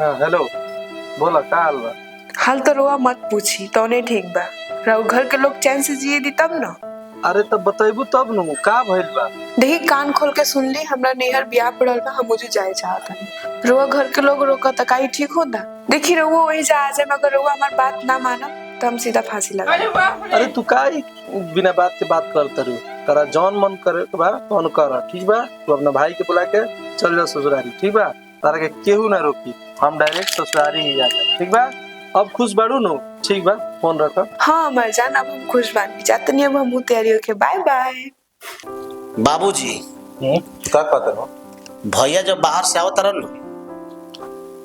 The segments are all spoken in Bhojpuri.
हाँ हेलो, बोला का हाल बा? हाल तो रोआ मत पूछी तौने ठीक बा। रउ घर के लोग चैन से जिए दी तब न। अरे तब बतैबू तब न का भइल बा। देखी कान खोल के सुन ली, हमरा नैहर ब्याह पड़ल बा, हम मुझे जाए चाहत हनी। रोआ घर के लोग रोका त काई ठीक होता। देखी रउआ वही जा आ जाए, मगर रउआ हमार बात ना मानब तो हम सीधा फांसी लगा। अरे तू का बिना बात के बात करत रही? तरा जौन मन करे के बा तौन कर, ठीक बा? तू अपना भाई के बुला के चल जा ससुरारी, ठीक बा? तारा के केहू ना रोकी, हम डायरेक्ट ससुरारी ही जाते, ठीक बा? अब खुश बाड़ू नो? ठीक बा, फोन रख। हाँ हमार जान, अब हम खुश बानी, जाते नहीं अब हम तैयारी होके बाय बाय। बाबूजी का कहत हो? भैया जब बाहर से आवत रहन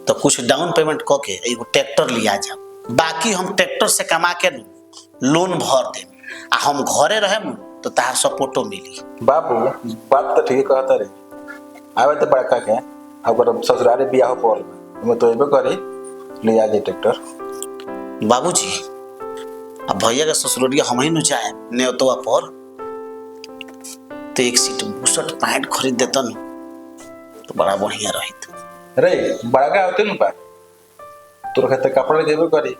तो कुछ डाउन पेमेंट क के एगो ट्रैक्टर लिया जा, बाकी हम ट्रैक्टर से कमा के लोन भर दे, आ हम घरे रहे तो तार सपोर्टो मिली। बाबू बात तो ठीक कहता रे, आवे तो बड़का के अगर ससुरारे बियाह हो पड़ल मैं तो एबे करी ले आ जाए ट्रैक्टर। बाबूजी अब भैया के ससुरिया हम ही न जाए नेवतवा पर, तो एक सीट बुसट पैंट खरीद देता न तो बड़ा बढ़िया रहित। रे बड़का होते न बा तोर खातिर कपड़ा ले जेबे करी,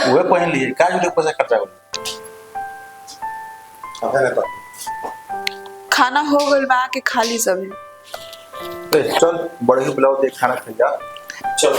उहे पहन लिए का जो पैसा खर्चा हो। अबे तो खाना हो गइल बा के खाली सब है। चल बड़े ही बुलाओ देख खाना खा जा। चल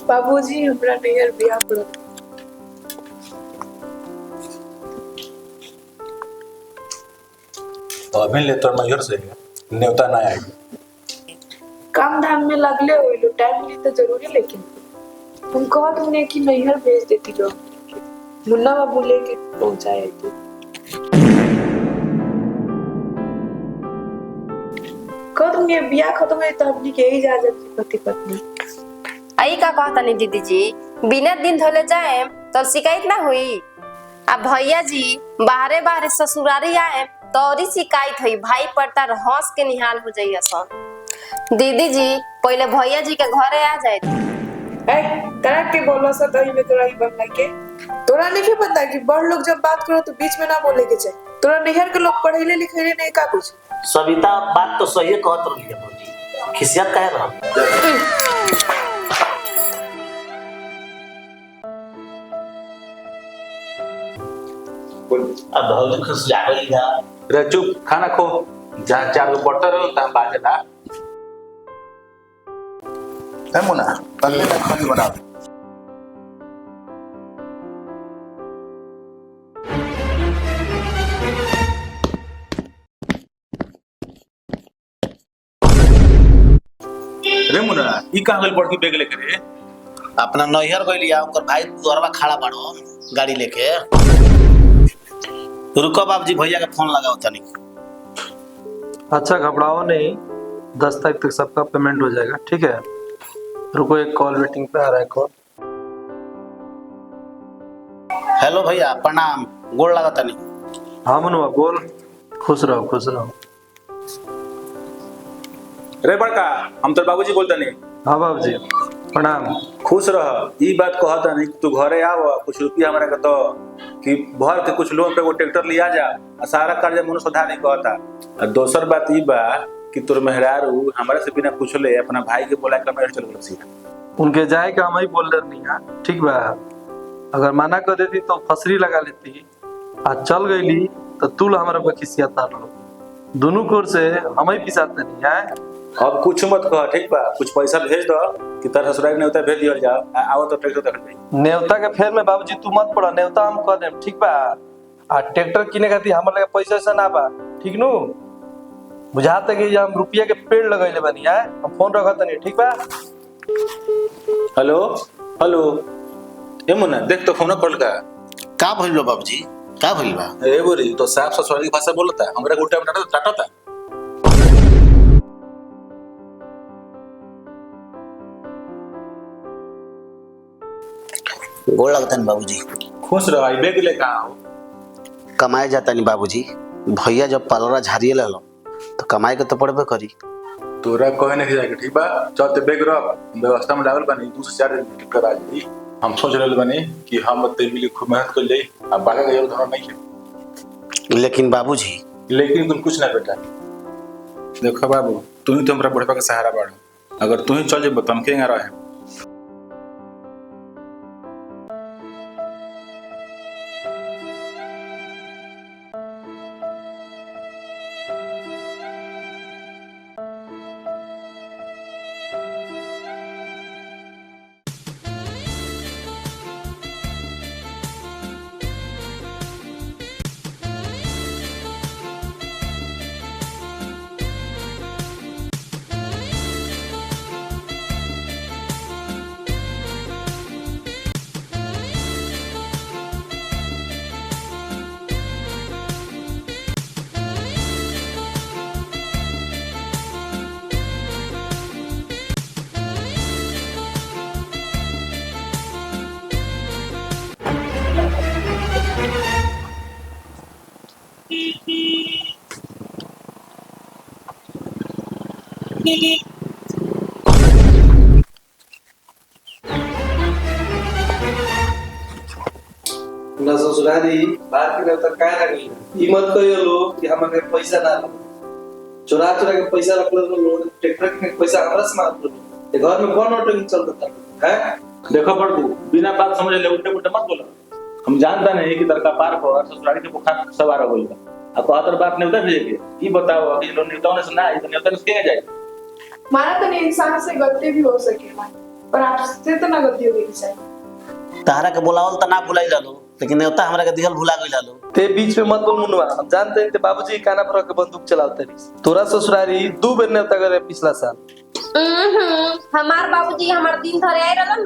बाबूजी हमरा नैहर ब्याह पड़ल। तो अभी ले तोर नजर से नेवता ना आई। काम धाम में लगले होइलो, टाइम मिली तो जरूरी, लेकिन तुम कहा तुमने कि नैहर भेज देती जो मुन्ना बाबू लेके पहुंचाए थी। कहा तुमने ब्याह खत्म है तो अपनी के ही जा जाती पति पत्नी। आई का कहता नहीं दीदी जी, बिना दिन धोले जाए तो शिकायत ना हुई। अब भैया जी बाहरे बाहरे ससुरारी आए तो और शिकायत हुई, भाई पड़ता हंस के निहाल हो जाइए सब। दीदी जी पहले भैया जी के घरे आ जाए। तरा के बोलो सा दही में तोरा ही बनना के तोरा नहीं पता कि बड़ लोग जब बात करो तो बीच में ना बोले के चाहिए। तोरा नैहर के लोग पढ़ेले लिखेले नहीं का कुछ। सविता बात तो सही कहत रही है बाबूजी, खिसियत काहे रह। अब भौजी खुश जागली जा रे चुप, खाना खो जहाँ चार गो पड़ता रहो तहाँ बाजेला है मुना पहले ना खाली बना। रे मुना ई कहाँ गइल पड़ के बैग लेके रे? अपना नैहर गइल या ओकर भाई दुआरवा खड़ा बाड़ो गाड़ी लेके। रुको बाबूजी भैया का फोन लगाओ तनी। अच्छा घबराओ नहीं, 10 तारीख तक सबका पेमेंट हो जाएगा, ठीक है? रुको एक कॉल वेटिंग पे आ रहा है कॉल। हेलो भैया प्रणाम, गोड़ लगा तनी। हाँ मनुआ बोल, खुश रहो खुश रहो। रे बड़का हम तो बाबूजी बोलता नहीं। हाँ बाबूजी प्रणाम। खुश रह, ई बात कहता नहीं तू घरे आव कुछ रुपया हमारे के तो कि भर के कुछ लोन पे वो ट्रैक्टर लिया जा आ सारा कर्जा मुनो सुधा नहीं कहता। और दोसर बात ई बा कि तोर मेहरारू हमारे से बिना पूछले अपना भाई के बोला के मेरे चल गल सीधा। उनके जाए का हम ही बोल रहे नहीं है, ठीक बा? अगर मना कर देती तो फसरी लगा लेती, आज चल गईली तो तू हमारे पे खिसियत ना रहो, दोनों कोर से हम ही पिसाते नहीं है। अब कुछ मत कह, ठीक बा? कुछ पैसा भेज दो कि तार ससुराल नेवता भेज दिया जाओ, आओ तो ट्रैक्टर देख ले। नेवता के फेर में बाबूजी तू मत पड़ा, नेवता हम कर देम, ठीक बा? आ ट्रैक्टर किने खातिर हमारे लगे पैसा से ना बा, ठीक नु? बुझाता कि हम रुपया के पेड़ लगैले बनी है, हम फोन रखत नहीं, ठीक बा? हेलो हेलो ए मुन्ना देख तो फोन कॉल का का भइल बाबूजी? का भइल बा? ए बोरी तो साफ ससुराली भाषा बोलता हमरा गुट्टा में टाटता। गोड़ लगतन बाबूजी। खुश रह आई बेग ले कहां हो? कमाए जाता नहीं बाबूजी। भैया जब पालरा झाड़िए लो तो कमाए के तो पड़बे करी। तोरा कहे नहीं जाके ठीक बा, चल ते बेग रख व्यवस्था में लागल बानी 2 से 4 दिन टिकट आ जाई। हम सोच रहल बानी कि हम ते मिली खूब मेहनत कर ले आ बागा के जरूरत हमरा नहीं है। लेकिन बाबूजी लेकिन तुम कुछ ना बेटा, देखो बाबू तू ही तो हमरा बुढ़ापा का सहारा बाड़ो, अगर तू ही चल जेब तो हम केंगा रहे। ना ससुरारी बात के तो काय लगी ई मत कहियो लो कि हमारे पैसा ना लो, चोरा चोरा के पैसा रख लो लोग ट्रैक्टर के पैसा हमरा से मार लो। ये घर में कौन ऑटो की चलता है? देखो पर तू बिना बात समझ ले उल्टे पुल्टे मत बोलो। हम जानता नहीं कि तरका पार पर ससुराली के बुखार सवार हो गइल बा। अब कहतर बात ने उधर भेजे के ई बताओ कि लोग नेताओं से ना आई तो नेता से के जाए। माना तो इंसान से गलती भी हो सकेला, पर आपसे तो ना गलती होगी चाहिए। तहरा के बोलावल त ना भुलाई लालो, लेकिन नेवता हमरा के दिहल भुला गई लालो। ते बीच में मत बोल मुनवा, हम जानते हैं ते बाबूजी काना पर के बंदूक चलाते रही। तोरा ससुरारी 2 बेर नेता करे पिछला साल। हमार बाबूजी हमार दिन धरे आए रहलन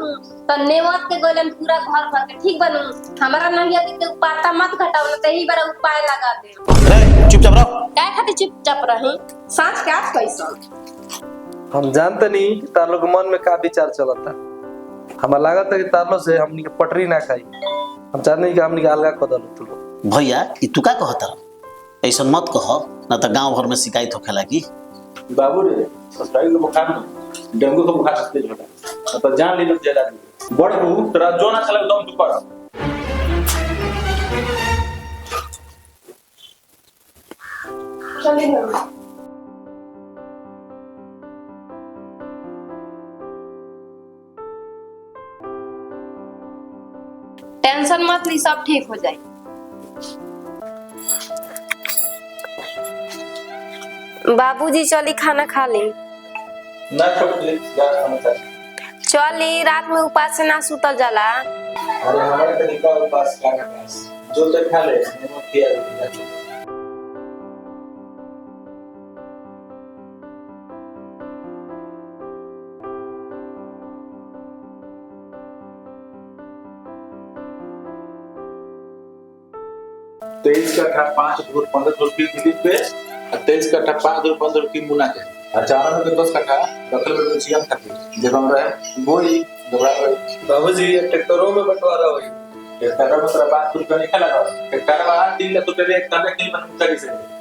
त नेवत के गोलन पूरा घर भर के ठीक बनू। हमारा नहिया के पाता मत घटाओ न तही बार उपाय लगा दे। रे चुपचाप रहो। काय खातिर चुपचाप रही? सांच के आप कैसन? हम जानते नहीं कि तार लोग के मन में का विचार चलता। हमें लागत है कि तारलो से हमनी के पटरी ना खाई। हम चाहते नहीं कि हमनी के अलगा कदल तू लोग। भैया ई तू का कहता? ऐसा मत कह ना तो गांव भर में शिकायत होखेला की। बाबू रे ससुराली के बुखार में डेंगू का बुखार से तेज होता तो जान ले लो ज्यादा बड़ बू तेरा जो ना चले दम तू कर। चलिए घर। टेंशन मत ली, सब ठीक हो जाए। बाबूजी चली खाना खा ली। ना छोड़ जा समाचार। चली रात में उपास से ना सुतल जाला। अरे हमारे तरीका उपास का पास जो तक खा ले हम किया जाए। तेईस कट्ठा 5 धूर 15 धूर की मिली पे 23 कट्ठा 5 धूर 15 धूर की मुना के अचानक में 10 कट्ठा रखल में चियन खाती जब हम रहे गोई दोबड़ा बाबूजी ये ट्रैक्टरों में बंटवारा हुई। ट्रैक्टर में तेरा 5 रुपया नहीं लगा ट्रैक्टर में 3 लाख रुपए एक तने की बन करी से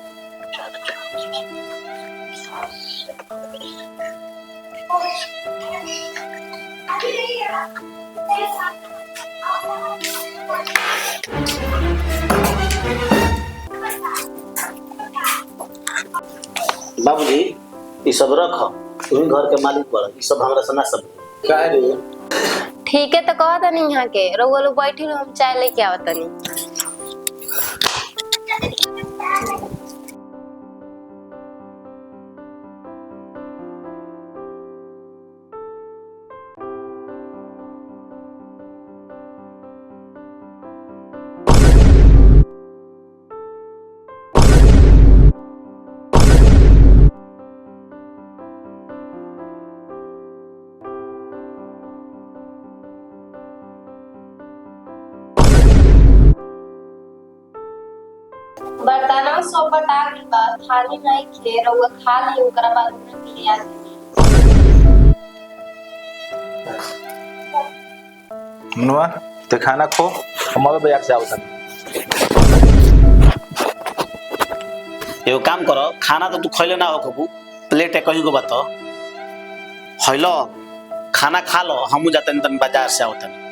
बाबूजी ई सब रख, तुम घर के मालिक बड़, ई सब हमरा से ना सब का रे ठीक है तो कह दनी यहाँ के रउआ लोग बैठी हम चाय लेके आवतनी। बर्तनवा सब बटा गइल बा, थाली नहीं खे, रउआ खा ली, ओकरा बाद में ले आ जाई। मुनवा ते खाना खो, हमारे बैग से आवता। एगो काम करो, खाना तो तू खैले ना हो कबू, प्लेट है कहीं को बताओ। हैलो खाना खा लो, हम जाते हैं बाजार से आवतन।